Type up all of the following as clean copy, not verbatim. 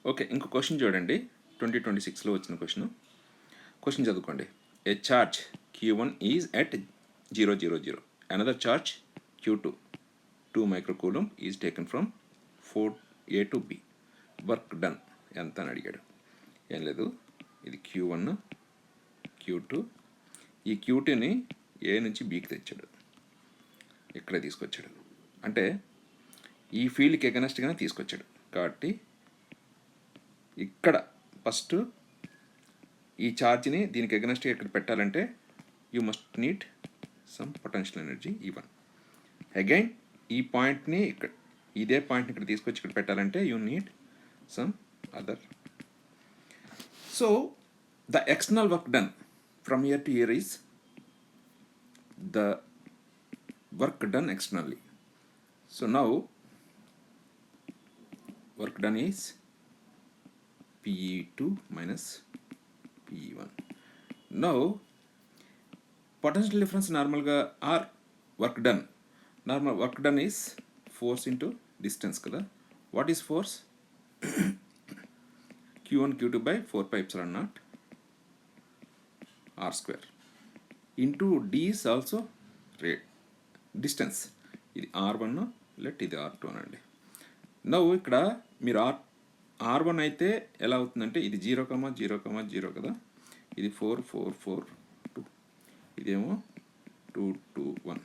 Okay, ఇంకో question చూడండి. 2026లో వచ్చిన క్వశ్చన్ చదువుకోండి. A charge Q1 is at 000. Another charge Q2 2 microcoulomb is taken from 4A to B. Work done ఎంత అని అడిగాడు. ఏం లేదు, ఇది Q1 Q2, ఈ Q2ని ఏ నుంచి బీకి తెచ్చాడు, ఇక్కడే తీసుకొచ్చాడు. అంటే ఈ ఫీల్డ్కి ఎగనెస్ట్గానే తీసుకొచ్చాడు. కాబట్టి ఇక్కడ ఫస్ట్ ఈ ఛార్జ్ని దీనికి ఎగనెస్ట్గా ఇక్కడ పెట్టాలంటే you must need some potential energy E1. Again ఈ పాయింట్ని ఇక్కడ, ఇదే పాయింట్ని ఇక్కడ తీసుకొచ్చి ఇక్కడ పెట్టాలంటే you need some other. So the external work done from year to year is the work done externally. So now work done is PE2 minus PE1. Now potential difference normalga or work done. Normal work done is force into distance kada. What is force? Q1 Q2 by 4 pi epsilon naught r square into d is also rate distance. ఇది R1 let ఇది R2 అనండి. నవ్వు ఇక్కడ మీరు R1 అయితే ఎలా అవుతుందంటే ఇది 0,0,0 కదా, ఇది 4 4 4 2, ఇదేమో 2 2 1.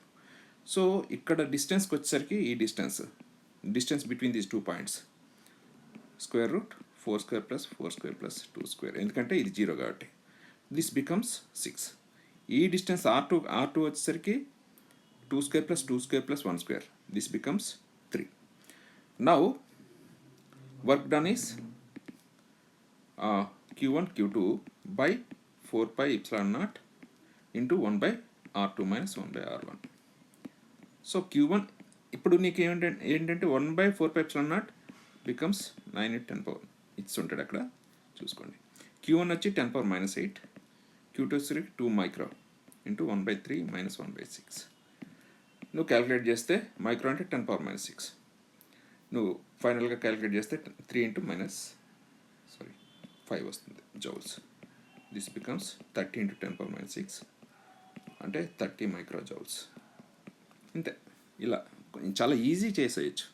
సో ఇక్కడ డిస్టెన్స్కి వచ్చేసరికి ఈ distance between these 2 points square root 4 square plus 4 square plus 2 square, ఎందుకంటే ఇది 0 కాబట్టి దిస్ బికమ్స్ 6. ఈ డిస్టెన్స్ R2 వచ్చేసరికి 2 square plus 2 square plus 1 square. This becomes 3. Now work done is Q1 Q2 by 4 pi epsilon naught into 1 by R2 minus 1 by R1. So Q1 ఇప్పుడు నీకు ఏంటంటే 1 by 4 pi epsilon naught becomes 9 into 10 power. It's ఉంటుంది అక్కడ చూసుకోండి. Q1 వచ్చి 10 power minus 8, Q2 వచ్చి 2 micro into 1 by 3 minus 1 by 6. నువ్వు calculate చేస్తే మైక్రో అంటే 10 power minus 6, నువ్వు ఫైనల్గా క్యాలిక్యులేట్ చేస్తే 3 into minus 5 వస్తుంది joules. This becomes 30 into 10 power minus 6 అంటే 30 మైక్రో జౌల్స్. ఇంతే, ఇలా చాలా ఈజీ చేసేయచ్చు.